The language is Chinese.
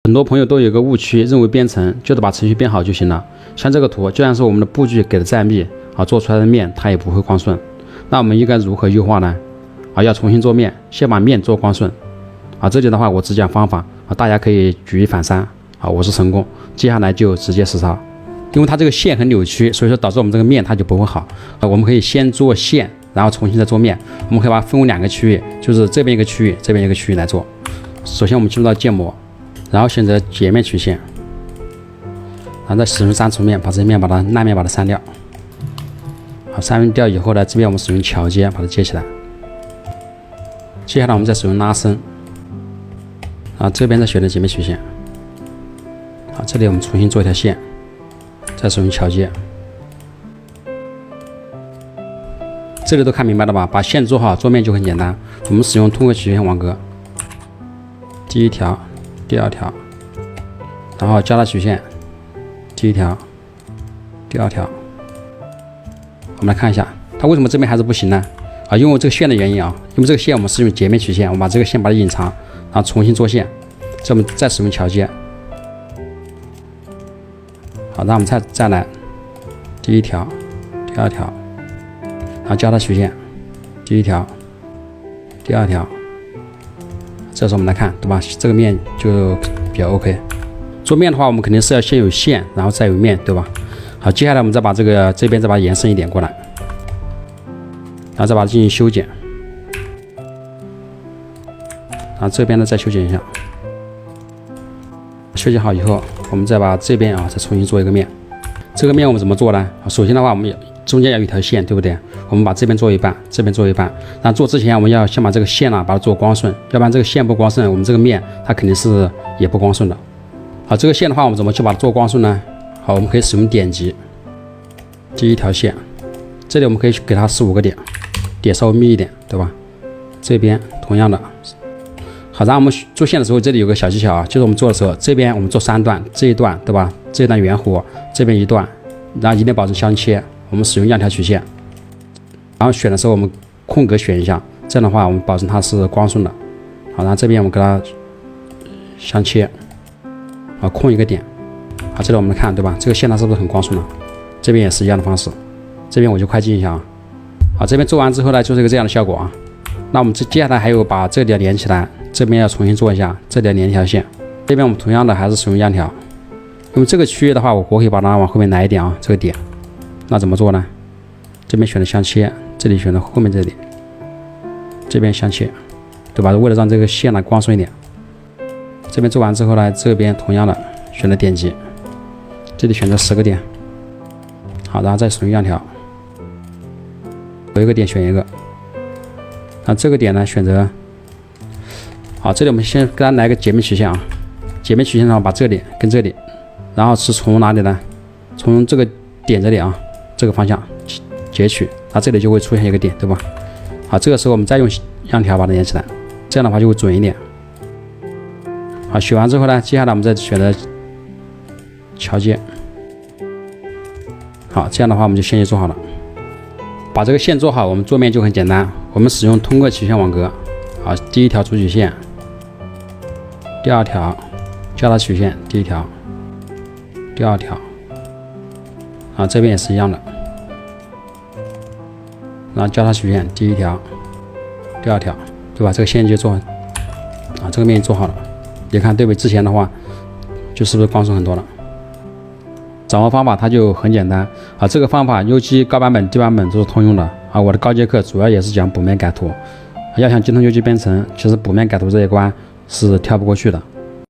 很多朋友都有一个误区，认为编程就是把程序编好就行了。像这个图，就算是我们的布局给的再密做出来的面它也不会光顺。那我们应该如何优化呢？要重新做面，先把面做光顺。这里的话我只讲方法大家可以举一反三我是成功。接下来就直接实操，因为它这个线很扭曲，所以说导致我们这个面它就不会好。我们可以先做线，然后重新再做面。我们可以把它分为2个区域，就是这边一个区域，这边一个区域来做。首先我们进入到建模，然后选择截面曲线，然后再使用删除面，把这些面烂面把它删掉。删掉以后呢，这边我们使用桥接把它接起来。接下来我们再使用拉伸，这边再选择截面曲线。这里我们重新做一条线，再使用桥接。这里都看明白了吧？把线做好，做面就很简单。我们使用通过曲线网格，第一条、第二条，然后交叉曲线，第一条、第二条。我们来看一下，它为什么这边还是不行呢？因为这个线的原因因为这个线我们是用截面曲线，我们把这个线把它隐藏，然后重新做线，这我们再使用桥接。好，那我们再来第一条、第二条，然后交叉曲线，第一条、第二条。这时候我们来看，对吧？这个面就比较 OK。做面的话，我们肯定是要先有线，然后再有面，对吧？好，接下来我们再把这边再把它延伸一点过来，然后再把它进行修剪，然后这边呢再修剪一下。修剪好以后，我们再把这边再重新做一个面。这个面我们怎么做呢？首先的话，我们中间要有一条线，对不对？我们把这边做一半，这边做一半。那做之前，我们要先把这个线把它做光顺，要不然这个线不光顺，我们这个面它肯定是也不光顺的。好，这个线的话，我们怎么去把它做光顺呢？好，我们可以使用点击，第一条线，这里我们可以给它15个点，点稍微密一点，对吧？这边同样的。好，然后我们做线的时候，这里有个小技巧就是我们做的时候，这边我们做3段，这一段对吧？这一段圆弧，这边一段，然后一定保证相切。我们使用样条曲线，然后选的时候我们空格选一下，这样的话我们保证它是光顺的。好，然后这边我们给它相切，空一个点。好，这里我们看对吧？这个线它是不是很光顺了？这边也是一样的方式，这边我就快进一下好，这边做完之后呢，就是一个这样的效果那我们接下来还有把这里要连起来，这边要重新做一下，这里要连一条线。这边我们同样的还是使用样条，因为这个区域的话，我可以把它往后面来一点这个点。那怎么做呢？这边选择相切，这里选择后面这里，这边相切，对吧？为了让这个线光顺一点。这边做完之后呢，这边同样的选择点击，这里选择10个点。好，然后再使用样条，有一个点选一个。那这个点呢，选择好，这里我们先给它来个截面曲线截面曲线上把这里跟这里，然后是从哪里呢？从这个点这里这个方向截取，那这里就会出现一个点，对吧？好，这个时候我们再用样条把它连起来，这样的话就会准一点。好，选完之后呢，接下来我们再选择桥接。好，这样的话我们就线就做好了。把这个线做好，我们做面就很简单。我们使用通过曲线网格，好，第一条主曲线，第二条交叉曲线，第一条，第二条，这边也是一样的，然后交叉曲线，第一条，第二条，对吧？这个线就做这个面做好了。你看对比之前的话，就是不是光顺很多了？掌握方法它就很简单这个方法 U7 高版本、低版本都是通用的我的高阶课主要也是讲补面改图。要想精通 U7 编程，其实补面改图这一关是跳不过去的。